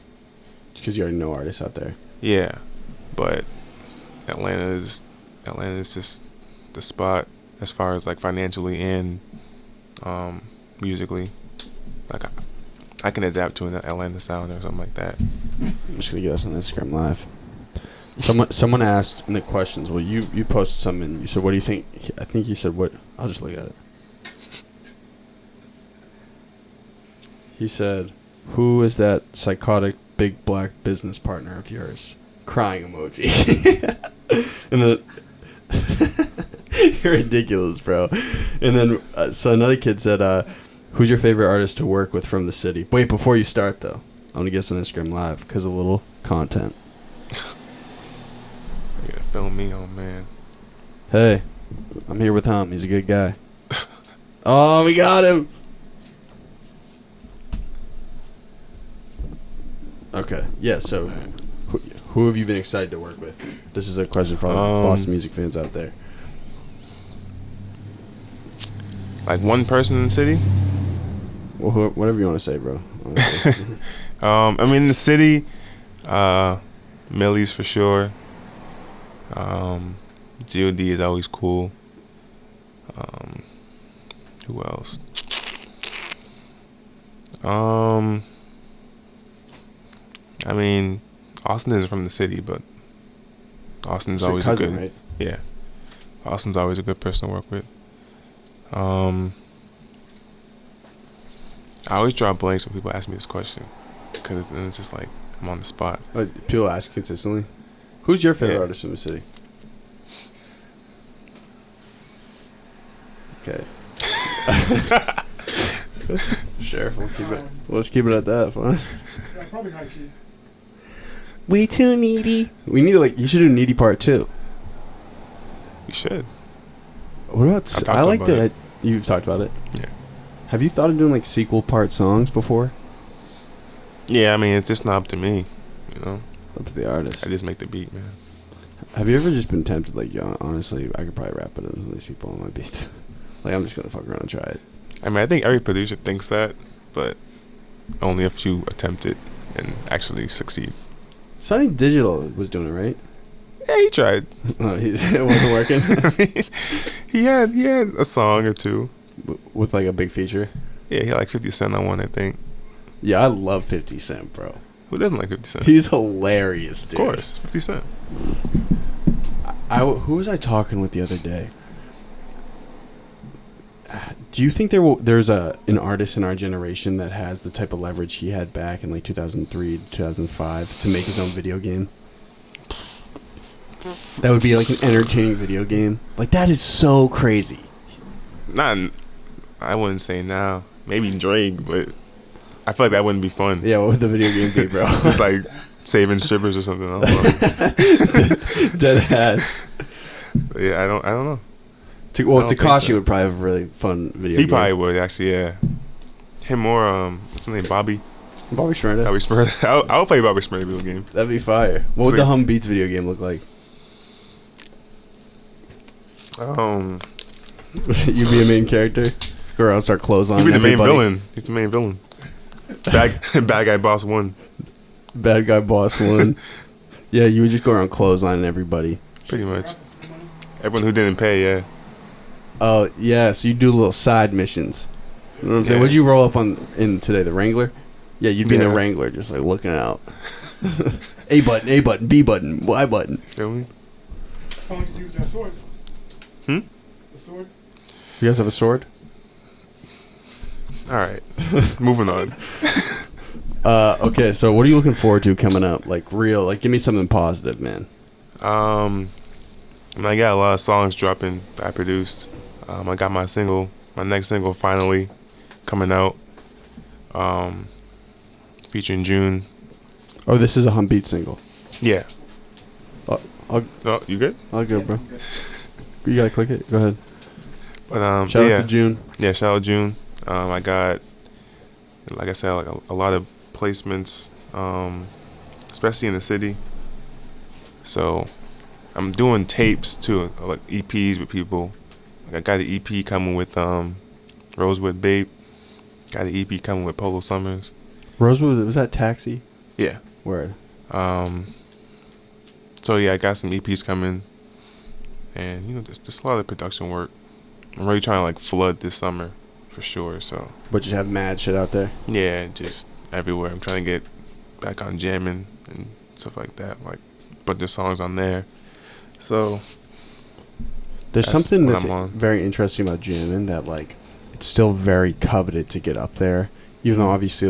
because you already know artists out there.
Yeah, but Atlanta is just the spot as far as like financially and musically. Like I can adapt to an Atlanta sound or something like that.
I'm just gonna get us on Instagram Live. Someone asked in the questions. Well, you posted something. You said, "What do you think?" I think you said, "What?" I'll just look at it. He said, "Who is that psychotic big black business partner of yours?" Crying emoji. And then you're ridiculous, bro. And then so another kid said, "Who's your favorite artist to work with from the city?" Wait, before you start though, I'm gonna get us on Instagram Live because a little content.
You gotta film me, oh man.
Hey, I'm here with Hum. He's a good guy. Oh, we got him. Okay, yeah. So, who have you been excited to work with? This is a question for all the Boston music fans out there.
Like one person in the city?
Well, whatever you want to say, bro.
I mean, in the city, Millie's for sure. GOD is always cool. Who else? I mean, Austin isn't from the city, but Austin's always a good,
right?
yeah. Austin's always a good person to work with. I always draw blanks when people ask me this question, because then it's just like I'm on the spot.
People ask consistently. Who's your favorite
Yeah.
artist in the city? Okay. Sure, we'll just keep it at that. Fine.
Yeah, probably high key.
Way too needy. We need you should do needy part 2.
You should.
What about?
I've talked
I like
about
that.
it.
You've talked about it.
Yeah.
Have you thought of doing sequel part songs before?
Yeah, I mean, it's just not up to me, you know.
Up to the artist.
I just make the beat, man.
Have you ever just been tempted? Honestly, I could probably rap better than some of these people on my beats. I'm just gonna fuck around and try it.
I mean, I think every producer thinks that, but only a few attempt it and actually succeed.
Sonny Digital was doing it, right?
Yeah, he tried.
Oh, it wasn't working.
I mean, he had a song or two
With a big feature.
Yeah, he had 50 Cent on one, I think.
Yeah, I love 50 Cent, bro.
Who doesn't like 50 Cent?
He's hilarious, dude.
Of course, 50 Cent.
Who was I talking with the other day? Do you think there's an artist in our generation that has the type of leverage he had back in 2003, 2005 to make his own video game? That would be an entertaining video game. That is so crazy.
I wouldn't say now. Maybe Drake, but I feel like that wouldn't be fun.
Yeah, what would the video game be, bro?
Just saving strippers or something. I don't know.
Dead ass.
But yeah, I don't know.
Tekashi would probably have a really fun video game.
He probably would, actually, yeah. Him or, what's his name, Bobby?
Bobby Shmurda.
Bobby Shmurda. I'll play Bobby Shmurda video game.
That'd be fire. What would the Humbeats video game look like? You'd be a main character? Or I'll start clotheslining
You'd be the main
everybody.
villain. He's the main villain. Bad guy boss 1.
Bad guy boss 1. Yeah, you would just go around clotheslining everybody.
Pretty much. Everyone who didn't pay, yeah.
Oh, yeah, so you do little side missions. You know what I'm saying?
Yeah.
What'd you roll up in today? The Wrangler? Yeah, you'd be in the Wrangler, just looking out. A button, B button, Y button.
Feel me?
How long did you use that sword? The sword?
You guys have a sword?
All right. Moving on.
Okay, so what are you looking forward to coming up? Give me something positive, man.
I got a lot of songs dropping that I produced. I got my next single finally coming out, featuring June.
Oh, this is a Humbeat single.
Yeah.
Oh,
You good?
I'll go, bro. You gotta click it. Go ahead.
But
Shout out to June.
Yeah, shout out June. I got, like I said, a lot of placements, especially in the city. So I'm doing tapes too, EPs with people. I got the EP coming with Rosewood Babe. Got the EP coming with Polo Summers.
Rosewood, was that Taxi?
Yeah.
Word.
So yeah, I got some EPs coming, and just a lot of production work. I'm really trying to flood this summer, for sure. So.
But you have mad shit out there.
Yeah, just everywhere. I'm trying to get back on jamming and stuff like that. Bunch of songs on there. So.
There's something that's
on.
very interesting about jamming that it's still very coveted to get up there, even though obviously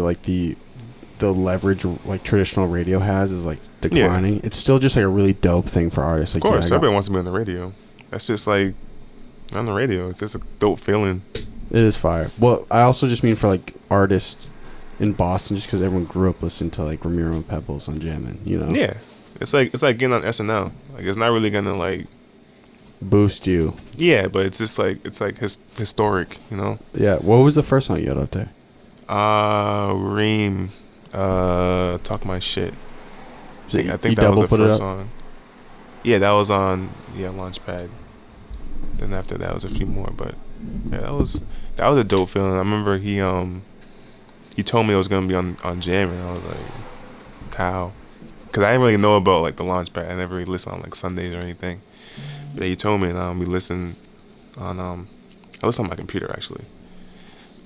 the leverage traditional radio has is declining. Yeah. It's still just a really dope thing for artists.
Of course, everybody wants to be on the radio. That's just on the radio. It's just a dope feeling.
It is fire. Well, I also just mean for artists in Boston, just because everyone grew up listening to Ramiro and Pebbles on jamming.
Yeah, it's like getting on SNL. It's not really gonna
boost you.
Yeah, but it's just historic.
Yeah. What was the first song you got up there?
Reem. Talk My Shit. I think that was the first song. Yeah, that was on Launchpad. Then after that was a few more, but yeah, that was a dope feeling. I remember he told me it was gonna be on Jam, and I was like, how? Because because I didn't really know about like the Launchpad. I never really listened on like Sundays or anything. But you told me, and we listened on I listened on my computer actually.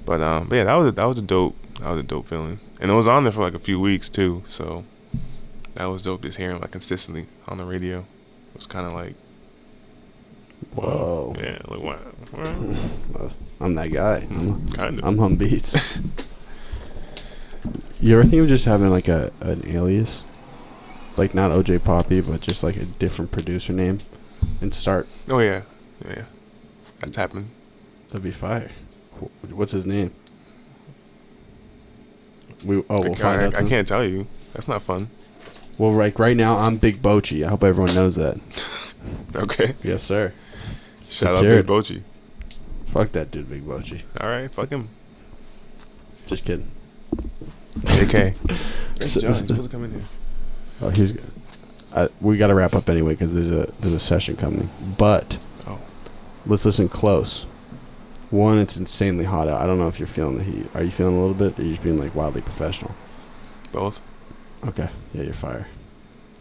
But yeah, that was a dope feeling, and it was on there for like a few weeks too. So that was dope, just hearing like consistently on the radio. It was kind of like,
whoa.
Yeah, like what?
I'm that guy.
Kind of.
I'm Humbeats. You ever think of just having like an alias, like not OJ Poppy, but just like a different producer name, and start?
Oh yeah, that's happened.
That'd be fire. What's his name? We'll find out.
I can't tell you. That's not fun.
Well, right now I'm Big Bochi. I hope everyone knows that.
Okay.
Yes, sir.
Shout out Big Bochi.
Fuck that dude, Big Bochi.
All right, fuck him.
Just kidding.
AK. John, you're supposed to come in here.
Oh, he's good. We got to wrap up anyway because there's a session coming. But let's listen close. One, it's insanely hot out. I don't know if you're feeling the heat. Are you feeling a little bit? Or are you just being like wildly professional?
Both.
Okay. Yeah, you're fire.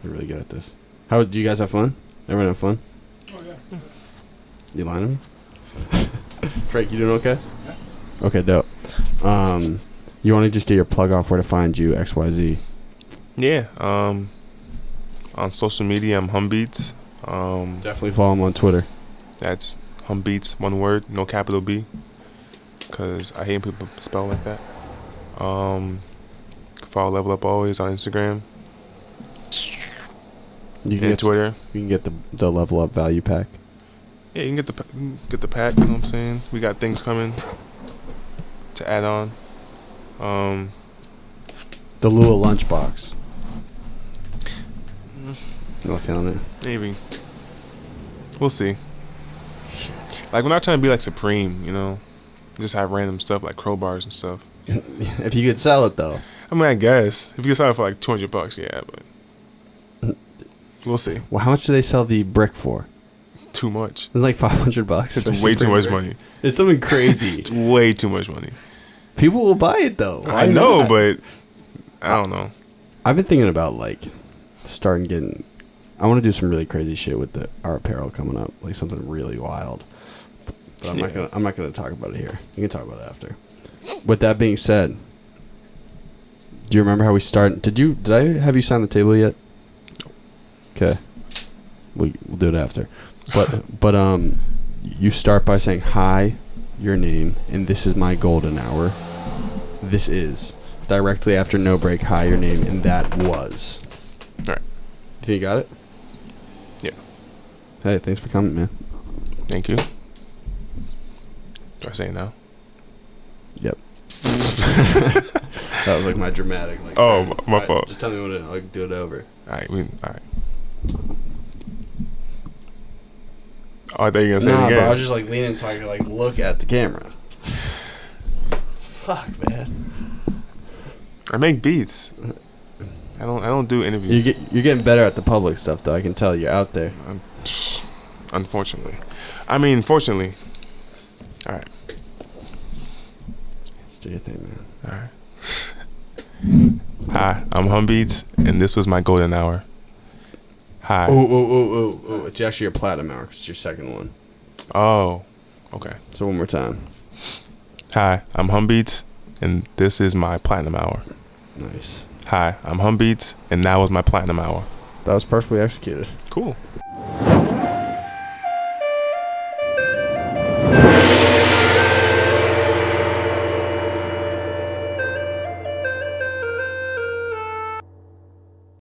You're really good at this. How do you guys have fun? Everyone have fun?
Oh, yeah.
You lying to me? Frank, you doing okay? Yeah. Okay, dope. You want to just get your plug off where to find you, XYZ?
Yeah. On social media, I'm Humbeats.
Definitely follow him on Twitter.
That's Humbeats, one word, no capital B, because I hate people spell like that. Follow Level Up Always on Instagram and Twitter.
You can get the Level Up value pack.
Yeah, you can get the pack. You know what I'm saying? We got things coming to add on.
The Lua lunchbox. You not feeling it?
Maybe. We'll see. Like, we're not trying to be like Supreme, you know? Just have random stuff like crowbars and stuff.
If you could sell it, though.
I mean, I guess. If you could sell it for like $200, yeah, but we'll see.
Well, how much do they sell the brick for?
Too much.
It's like $500.
It's way too much money.
It's something crazy.
It's way too much money.
People will buy it, though.
I know, but I don't know.
I've been thinking about, like, I want to do some really crazy shit with our apparel coming up. Like, something really wild. But I'm not gonna talk about it here. You can talk about it after. With that being said, do you remember how we started? Did I have you sign the table yet? Okay, we'll do it after. But you start by saying hi, your name, and this is my golden hour. This is directly after no break. Hi, your name, and that was.
All right.
You think you got it?
Yeah.
Hey, thanks for coming, man.
Thank you. Do I say it now?
Yep. That was like my dramatic. Like,
oh, my fault.
Just tell me when I'll do it over.
All right. All right. Oh, I thought you were gonna say it again.
Bro, I was just like leaning so I could like look at the camera. Fuck, man.
I make beats. I don't do interviews.
You're getting better at the public stuff, though. I can tell you're out there.
Unfortunately, I mean, fortunately. All right.
Just do your thing, man.
All right. Hi, I'm Humbeats, and this was my golden hour. Hi.
Ooh. It's actually your platinum hour 'cause it's your second one.
Oh, okay.
So one more time.
Hi, I'm Humbeats, and this is my platinum hour.
Nice.
Hi, I'm Humbeats, and that was my platinum hour.
That was perfectly executed.
Cool.